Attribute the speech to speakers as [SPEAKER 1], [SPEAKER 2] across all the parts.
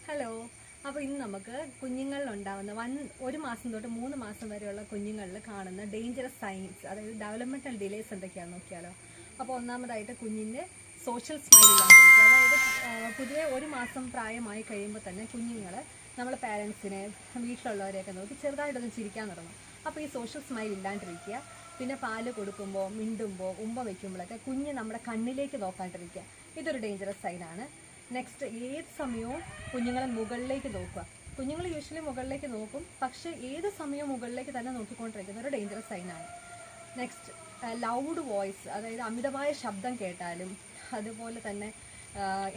[SPEAKER 1] Hello. അപ്പോൾ ഇന്ന് നമുക്ക് കുഞ്ഞുങ്ങളിലുണ്ടാകുന്ന ഒരു മാസം തൊട്ട് 3 മാസം വരെയുള്ള കുഞ്ഞുങ്ങളിൽ കാണുന്ന ഡേഞ്ചറസ് സൈൻസ്, അതായത് ഡെവലപ്മെൻറ്റൽ ഡിലേസ് എന്തൊക്കെയാണെന്ന് നോക്കിയാലോ. അപ്പോൾ ഒന്നാമതായിട്ട് കുഞ്ഞിൻ്റെ സോഷ്യൽ സ്മൈൽ ഇല്ലാണ്ടിരിക്കുക. അതായത് പൊതുവെ 1 മാസം പ്രായമായി കഴിയുമ്പോൾ തന്നെ കുഞ്ഞുങ്ങൾ നമ്മൾ പാരൻസിനെ വീട്ടിലുള്ളവരെയൊക്കെ നോക്കി ചെറുതായിട്ടൊന്ന് ചിരിക്കാൻ തുടങ്ങും. അപ്പോൾ ഈ സോഷ്യൽ സ്മൈൽ ഇല്ലാണ്ടിരിക്കുക. പിന്നെ പാല് കൊടുക്കുമ്പോൾ, മിണ്ടുമ്പോൾ, ഉമ്മ വയ്ക്കുമ്പോഴൊക്കെ കുഞ്ഞ് നമ്മുടെ കണ്ണിലേക്ക് നോക്കാണ്ടിരിക്കുക. ഇതൊരു ഡേഞ്ചറസ് സൈനാണ്. നെക്സ്റ്റ്, ഏത് സമയവും കുഞ്ഞുങ്ങളെ മുകളിലേക്ക് നോക്കുക. കുഞ്ഞുങ്ങൾ യൂഷ്വലി മുകളിലേക്ക് നോക്കും, പക്ഷേ ഏത് സമയവും മുകളിലേക്ക് തന്നെ നോക്കിക്കൊണ്ടിരിക്കുന്ന ഒരു ഡേഞ്ചറസ് സൈനാണ്. നെക്സ്റ്റ്, ലൗഡ് വോയിസ്, അതായത് അമിതമായ ശബ്ദം കേട്ടാലും അതുപോലെ തന്നെ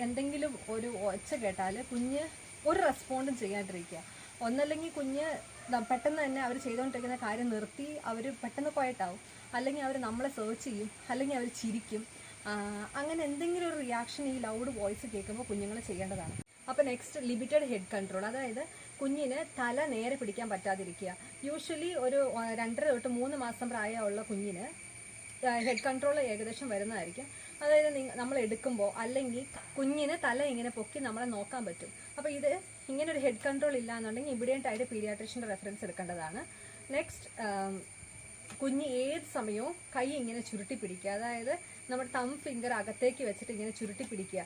[SPEAKER 1] എന്തെങ്കിലും ഒരു ഒച്ച കേട്ടാൽ കുഞ്ഞ് ഒരു റെസ്പോണ്ടും ചെയ്യാണ്ടിരിക്കുക. ഒന്നല്ലെങ്കിൽ കുഞ്ഞ് പെട്ടെന്ന് തന്നെ അവർ ചെയ്തുകൊണ്ടിരിക്കുന്ന കാര്യം നിർത്തി അവർ പെട്ടെന്ന് ക്വയറ്റാവും, അല്ലെങ്കിൽ അവർ നമ്മളെ സെർച്ച് ചെയ്യും, അല്ലെങ്കിൽ അവർ ചിരിക്കും. അങ്ങനെ എന്തെങ്കിലും ഒരു റിയാക്ഷൻ ഈ ലൗഡ് വോയിസ് കേൾക്കുമ്പോൾ കുഞ്ഞുങ്ങൾ ചെയ്യേണ്ടതാണ്. അപ്പോൾ നെക്സ്റ്റ്, ലിമിറ്റഡ് ഹെഡ് കൺട്രോൾ, അതായത് കുഞ്ഞിന് തല നേരെ പിടിക്കാൻ പറ്റാതിരിക്കുക. യൂഷ്വലി ഒരു 2.5 തൊട്ട് 3 മാസം പ്രായമുള്ള കുഞ്ഞിന് ഹെഡ് കൺട്രോൾ ഏകദേശം വരുന്നതായിരിക്കും. അതായത് നമ്മൾ എടുക്കുമ്പോൾ അല്ലെങ്കിൽ കുഞ്ഞിന് തല ഇങ്ങനെ പൊക്കി നമ്മളെ നോക്കാൻ പറ്റും. അപ്പോൾ ഇത് ഇങ്ങനെ ഒരു ഹെഡ് കൺട്രോൾ ഇല്ല എന്നുണ്ടെങ്കിൽ ഇമ്മീഡിയറ്റ് ആയിട്ട് പീഡിയാട്രീഷ്യൻ്റെ റെഫറൻസ് എടുക്കേണ്ടതാണ്. നെക്സ്റ്റ്, കുഞ്ഞ് ഏത് സമയവും കൈ ഇങ്ങനെ ചുരുട്ടി പിടിക്കുക, അതായത് നമ്മുടെ തം ഫിംഗർ അകത്തേക്ക് വെച്ചിട്ട് ഇങ്ങനെ ചുരുട്ടി പിടിക്കുക.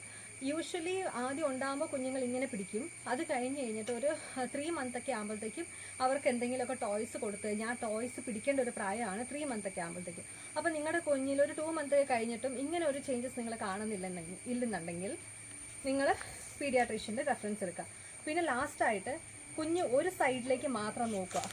[SPEAKER 1] യൂഷ്വലി ആദ്യം ഉണ്ടാകുമ്പോൾ കുഞ്ഞുങ്ങൾ ഇങ്ങനെ പിടിക്കും. അത് കഴിഞ്ഞ് കഴിഞ്ഞിട്ട് ഒരു 3 മന്തൊക്കെ ആകുമ്പോഴത്തേക്കും അവർക്ക് എന്തെങ്കിലുമൊക്കെ ടോയ്സ് കൊടുത്തു കഴിഞ്ഞാൽ ആ ടോയ്സ് പിടിക്കേണ്ട ഒരു പ്രായമാണ് 3 മന്തൊക്കെ ആകുമ്പോഴത്തേക്കും. അപ്പോൾ നിങ്ങളുടെ കുഞ്ഞിൽ ഒരു 2 മന്ത് കഴിഞ്ഞിട്ടും ഇങ്ങനെ ഒരു ചേഞ്ചസ് നിങ്ങൾ ഇല്ലെന്നുണ്ടെങ്കിൽ നിങ്ങൾ പീഡിയാട്രീഷ്യൻ്റെ റെഫറൻസ് എടുക്കുക. പിന്നെ ലാസ്റ്റായിട്ട് കുഞ്ഞ് ഒരു സൈഡിലേക്ക് മാത്രം നോക്കുക,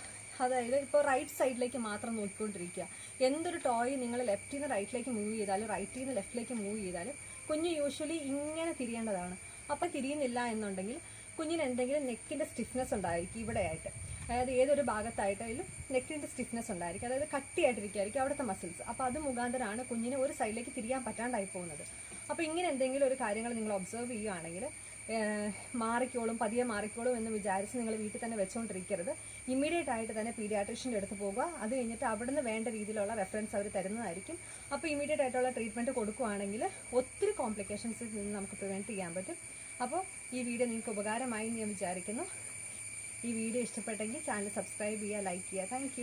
[SPEAKER 1] അതായത് ഇപ്പോൾ റൈറ്റ് സൈഡിലേക്ക് മാത്രം നോക്കിക്കൊണ്ടിരിക്കുക. എന്തൊരു ടോയ് നിങ്ങൾ ലെഫ്റ്റിൽ നിന്ന് റൈറ്റിലേക്ക് മൂവ് ചെയ്താലും റൈറ്റിൽ നിന്ന് ലെഫ്റ്റിലേക്ക് മൂവ് ചെയ്താലും കുഞ്ഞ് യൂഷ്വലി ഇങ്ങനെ തിരിയേണ്ടതാണ്. അപ്പോൾ തിരിയുന്നില്ല എന്നുണ്ടെങ്കിൽ കുഞ്ഞിന് എന്തെങ്കിലും നെക്കിൻ്റെ സ്റ്റിഫ്നെസ് ഉണ്ടായിരിക്കും ഇവിടെയായിട്ട്, അതായത് ഏതൊരു ഭാഗത്തായിട്ടായാലും നെക്കിൻ്റെ സ്റ്റിഫ്നെസ് ഉണ്ടായിരിക്കും, അതായത് കട്ടിയായിട്ടിരിക്കുകയായിരിക്കും അവിടുത്തെ മസിൽസ്. അപ്പോൾ അത് മുഖാന്തരമാണ് കുഞ്ഞിന് ഒരു സൈഡിലേക്ക് തിരിയാൻ പറ്റാണ്ടായി പോകുന്നത്. അപ്പോൾ ഇങ്ങനെ എന്തെങ്കിലും ഒരു കാര്യങ്ങൾ നിങ്ങൾ ഒബ്സർവ് ചെയ്യുകയാണെങ്കിൽ പതിയെ മാറിക്കോളും എന്ന് വിചാരിച്ച് നിങ്ങൾ വീട്ടിൽ തന്നെ വെച്ചുകൊണ്ടിരിക്കരുത്. ഇമ്മീഡിയറ്റ് ആയിട്ട് തന്നെ പീഡിയാട്രീഷ്യൻ്റെ അടുത്ത് പോകുക. അത് കഴിഞ്ഞിട്ട് അവിടുന്ന് വേണ്ട രീതിയിലുള്ള റെഫറൻസ് അവർ തരുന്നതായിരിക്കും. അപ്പോൾ ഇമ്മീഡിയറ്റ് ആയിട്ടുള്ള ട്രീറ്റ്മെൻറ്റ് കൊടുക്കുകയാണെങ്കിൽ ഒത്തിരി കോംപ്ലിക്കേഷൻസിൽ നിന്ന് നമുക്ക് പ്രിവെൻറ്റ് ചെയ്യാൻ പറ്റും. അപ്പോൾ ഈ വീഡിയോ നിങ്ങൾക്ക് ഉപകാരമായി ഞാൻ വിചാരിക്കുന്നു. ഈ വീഡിയോ ഇഷ്ടപ്പെട്ടെങ്കിൽ ചാനൽ സബ്സ്ക്രൈബ് ചെയ്യുക, ലൈക്ക് ചെയ്യുക. താങ്ക്